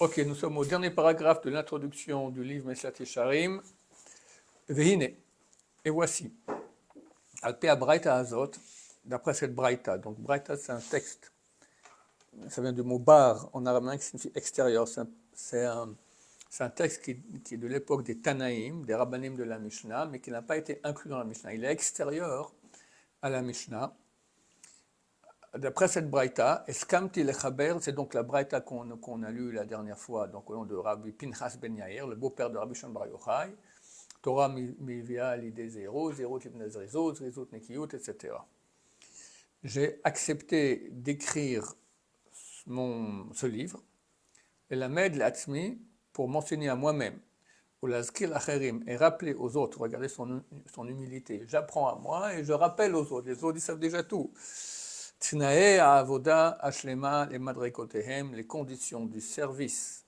Ok, nous sommes au dernier paragraphe de l'introduction du livre Mesilat Yesharim. Vehine, et voici. Alpea Braita Azot, d'après cette Braita. Donc Braita, c'est un texte, ça vient du mot bar en araméen qui signifie extérieur. C'est un texte qui est de l'époque des Tanaïm, des Rabbanim de la Mishnah, mais qui n'a pas été inclus dans la Mishnah. Il est extérieur à la Mishnah. D'après cette Braïta, Eskamti lechaber, c'est donc la Braïta qu'on a lue la dernière fois, donc au nom de Rabbi Pinchas Ben Yair, le beau-père de Rabbi Shimon Bar Yochai, Torah mivia l'idée zéro, zéro libnez zrizot, zrizot nekiyut, etc. J'ai accepté d'écrire ce livre, et la med l'atzmi, pour m'enseigner à moi-même, ou l'azkir acherim, et rappeler aux autres, regardez son humilité, j'apprends à moi et je rappelle aux autres, les autres ils savent déjà tout. Tnae avoda ashlema les madrekotehem, les conditions du service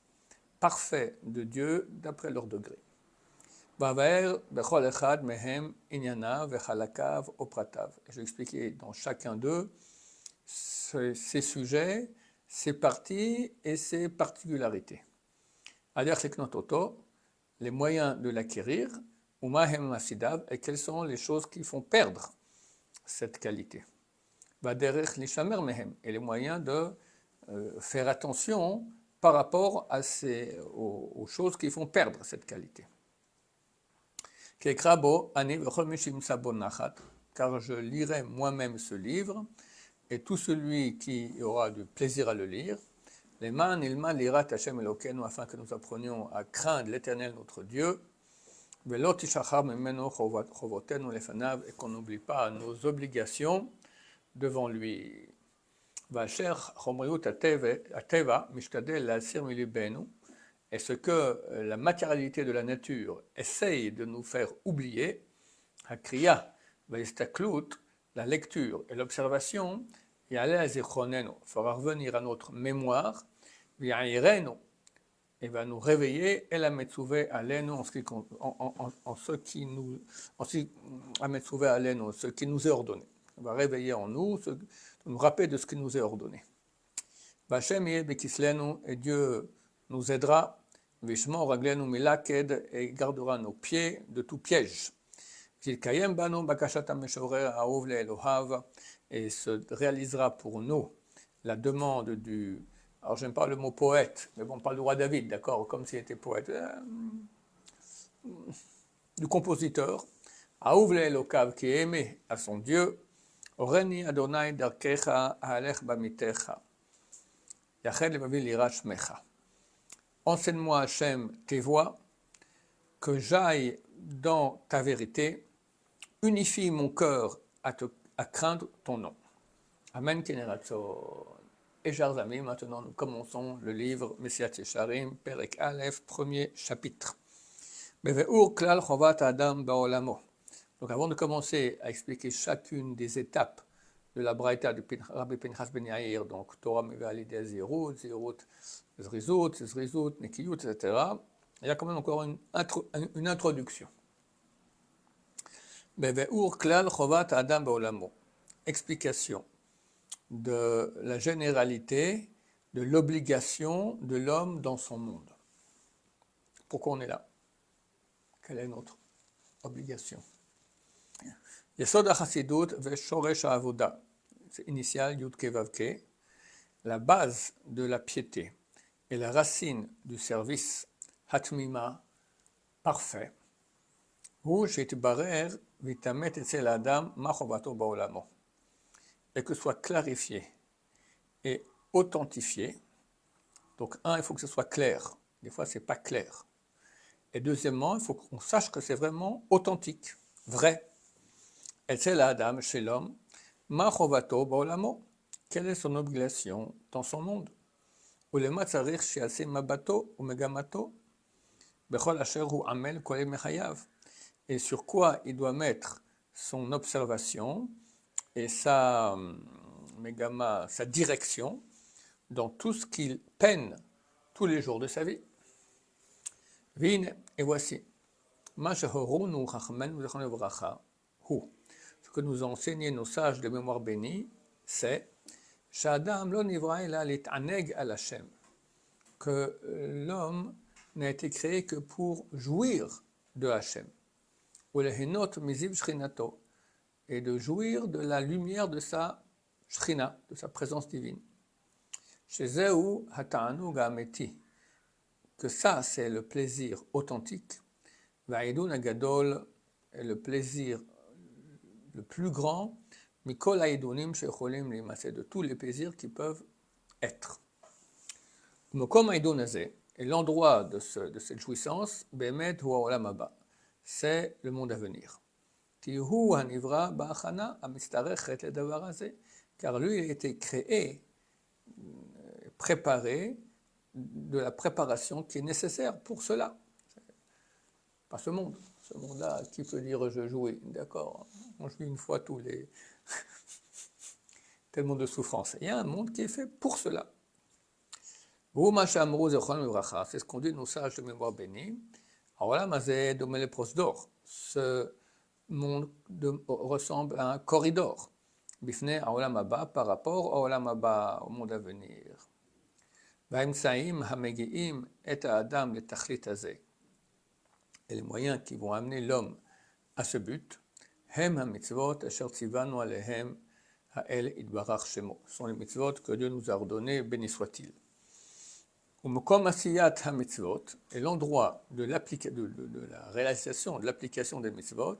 parfait de Dieu d'après leur degré. Baver bechol echad mehem inyana vechalakav opratav. Je vais expliquer dans chacun d'eux ces sujets, ses parties et ses particularités. Ader seknototo, les moyens de l'acquérir, ou mahem masidav, et quelles sont les choses qui font perdre cette qualité. Baderech lishamer mehem, et les moyens de faire attention par rapport aux choses qui font perdre cette qualité. Kekrabo ani vechol mishim sabon nachat, car je lirai moi-même ce livre, et tout celui qui aura du plaisir à le lire, les man ilma lirat Hashem Elokeinu, afin que nous apprenions à craindre l'Éternel notre Dieu, velot tishachar memeno chovotenu lefanav, et qu'on n'oublie pas nos obligations devant lui. Vacher chomriut ateva mishtadel la'asir milibenu, et ce que la matérialité de la nature essaye de nous faire oublier, hakriya vaistaklut, la lecture et l'observation, fera revenir à notre mémoire, et va nous réveiller, et la metzuve alenu, ce qui nous est ordonné. On va réveiller en nous, nous rappeler de ce qui nous est ordonné. Bachem yeh bekislenu, et Dieu nous aidera, vishmor raglenu milaked, et gardera nos pieds de tout piège. Vilkayem banu bakashat hameshorer ahuv leElohav, et se réalisera pour nous la demande du, alors j'aime pas le mot poète, mais bon, on parle du roi David, d'accord, comme s'il était poète, du compositeur, Ahuv leElokav, qui est aimé à son Dieu, Oreni Adonai darkecha haalech bamitecha, yached levavi lirat shmecha. Enseigne-moi, Hachem, tes voies, que j'aille dans ta vérité, unifie mon cœur à craindre ton nom. Amen Keneratson. Et chers amis, maintenant nous commençons le livre Mesilat Yesharim, Perek Aleph, premier chapitre. Beveur klal chovat adam ba'olamo. Donc avant de commencer à expliquer chacune des étapes de la Braïta du Rabbi Pinchas Ben Yair, donc Torah mivia l'idée zirut, zrizut, nekiyut, etc., il y a quand même encore une introduction. Beveur klal chovat adam ba'olamo. Explication de la généralité de l'obligation de l'homme dans son monde. Pourquoi on est là? Quelle est notre obligation? Yesod HaChassidut ve'shoresh ha'avoda, c'est initial Yud Ke Vav Ke, la base de la piété et la racine du service hatmima, parfait, hu sheitbarer vitamet etzel adam ma chovato ba'olamo, et que soit clarifié et authentifié. Donc il faut que ce soit clair, des fois c'est pas clair. Et deuxièmement, il faut qu'on sache que c'est vraiment authentique, vrai. Etzel adam, chez l'homme, ma chovato ba'olamo, quelle est son obligation dans son monde? Ulema tzarich she'aseh mabato ou megamato, bechol asher hu amel kolei mechayav, et sur quoi il doit mettre son observation et sa direction dans tout ce qu'il peine tous les jours de sa vie. Vine, et voici. Ce que nous ont enseigné nos sages de mémoire bénie, c'est que que l'homme n'a été créé que pour jouir de Hachem, et de jouir de la lumière de sa Shrina, de sa présence divine. Shezeu hata'anug ha'ameti, que ça c'est le plaisir authentique, va'idun agadol est le plaisir le plus grand, mikol ha'idunim shecholim limaseh, de tous les plaisirs qui peuvent être. Mokom ha'idun hazeh, et l'endroit de cette jouissance, be'emet hu ha'olam haba, c'est le monde à venir. Tihu hanivra ba'achana hamistarechet ledavar hazeh, car lui il a été créé, préparé, de la préparation qui est nécessaire pour cela. Pas ce monde. Ce monde-là, qui peut dire je jouis, d'accord, on joue une fois tous les... tellement de souffrance. Il y a un monde qui est fait pour cela. C'est ce qu'on dit nos sages de mémoire bénie. Ce monde ressemble à un corridor. Par rapport au monde à venir. Et les moyens qui vont amener l'homme à ce but, sont les mitzvot que Dieu nous a ordonnés, béni soit-il. Et l'endroit de la réalisation, de l'application des mitzvot,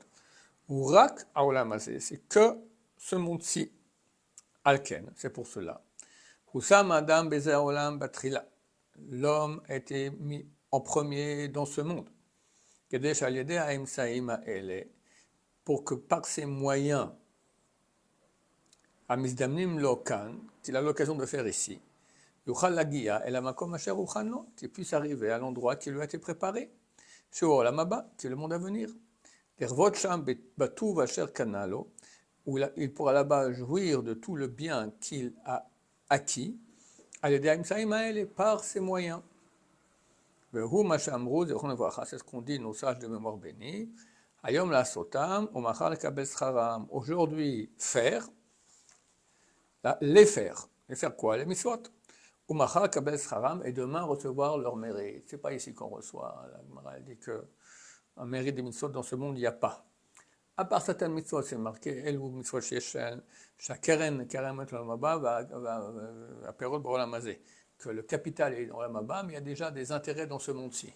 c'est que ce monde-ci, Alken, c'est pour cela. L'homme a été mis en premier dans ce monde. Pour que par ses moyens, qu'il a l'occasion de faire ici, qu'il puisse arriver à l'endroit qui lui a été préparé, qui est le monde à venir. Où il pourra là-bas jouir de tout le bien qu'il a acquis, par ses moyens. C'est ce qu'on dit nos sages de mémoire bénie. Aujourd'hui, faire, les faire quoi? Les mitzvot. Et demain recevoir leur mérite. C'est pas ici qu'on reçoit. La Gemara dit qu'un mérite des mitzvot dans ce monde, il n'y a pas. À part certaines mitzvot, c'est marqué, Elou mitzvot sheshen, shakeren, keren l'olamaba, va perot b'olamazé, que le capital est dans l'olamaba, mais il y a déjà des intérêts dans ce monde-ci.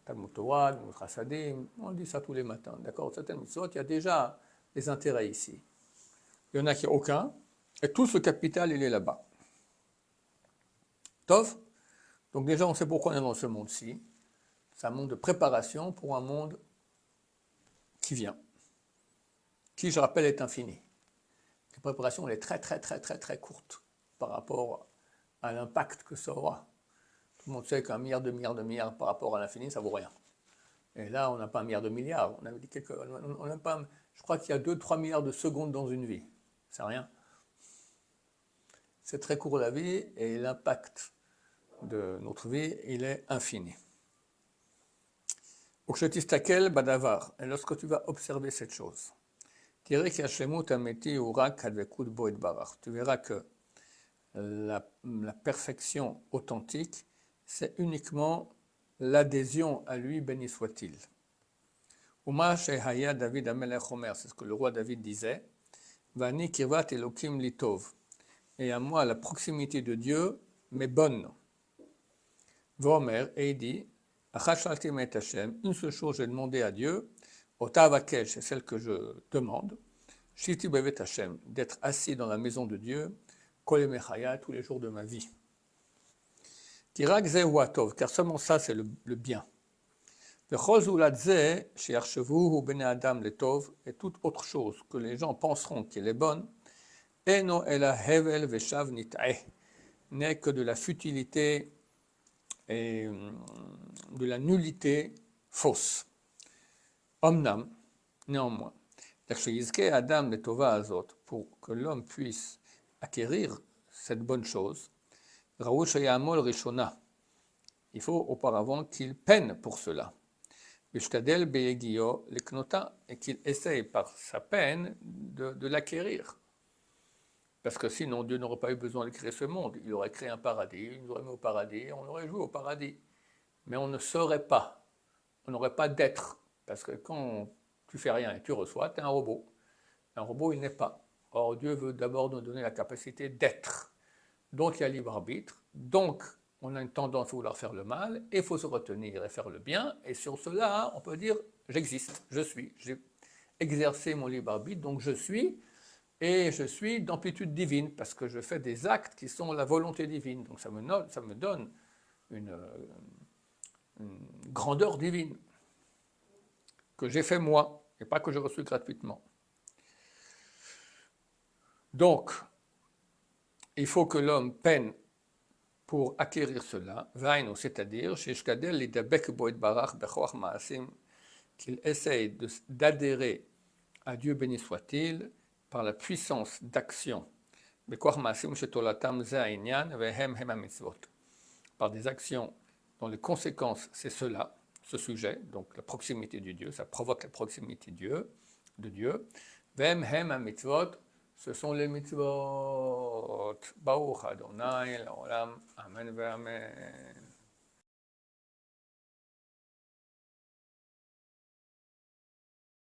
Talmud Torah, Talmud Chassadim, on dit ça tous les matins, d'accord? Certaines mitzvot, il y a déjà des intérêts ici. Il y en a qui n'ont aucun, et tout ce capital, il est là-bas. Tov, donc déjà on sait pourquoi on est dans ce monde-ci. C'est un monde de préparation pour un monde qui vient, qui, je rappelle, est infini. La préparation, elle est très, très, très, très, très courte par rapport à l'impact que ça aura. Tout le monde sait qu'un milliard de milliards par rapport à l'infini, ça vaut rien. Et là, on n'a pas un milliard de milliards. On avait dit on n'a pas, je crois qu'il y a 2-3 milliards de secondes dans une vie. C'est rien. C'est très court la vie et l'impact de notre vie, il est infini. Badavar, et lorsque tu vas observer cette chose, tu verras que la perfection authentique, c'est uniquement l'adhésion à lui, béni soit-il. C'est ce que le roi David disait, Vani kirvat elokim litov, et à moi la proximité de Dieu m'est bonne. Vomer, et il dit, une seule chose j'ai demandé à Dieu, Otavakesh, c'est celle que je demande, Shiti bevet Hashem, d'être assis dans la maison de Dieu, Kol mechaya, tous les jours de ma vie. Kirak ze huatov, car seulement ça c'est le bien. Vechol zuladze, sheyarshevuhu bene adam letov, et toute autre chose que les gens penseront qu'elle est bonne, eno ela hevel veshav nit'eh, n'est que de la futilité et de la nullité fausse. Omnam, néanmoins, Adam letova azot, pour que l'homme puisse acquérir cette bonne chose, Raoul Shayamol Rishona, il faut auparavant qu'il peine pour cela. Bishtadel Beyegio Leknota, et qu'il essaye par sa peine de l'acquérir. Parce que sinon, Dieu n'aurait pas eu besoin de créer ce monde. Il aurait créé un paradis, il nous aurait mis au paradis, on aurait joué au paradis. Mais on ne saurait pas, on n'aurait pas d'être. Parce que quand tu fais rien et tu reçois, tu es un robot. Un robot, il n'est pas. Or, Dieu veut d'abord nous donner la capacité d'être. Donc, il y a libre arbitre. Donc, on a une tendance à vouloir faire le mal, et il faut se retenir et faire le bien. Et sur cela, on peut dire, j'existe, je suis. J'ai exercé mon libre arbitre, donc je suis. Et je suis d'amplitude divine, parce que je fais des actes qui sont la volonté divine. Donc ça me donne une grandeur divine, que j'ai fait moi, et pas que j'ai reçu gratuitement. Donc, il faut que l'homme peine pour acquérir cela, c'est-à-dire, qu'il essaye d'adhérer à Dieu béni soit-il, par la puissance d'action, par des actions dont les conséquences, c'est cela, ce sujet, donc la proximité de Dieu, ça provoque la proximité de Dieu. Ce sont les mitzvot. Baruch Adonai, l'olam, amen, amen.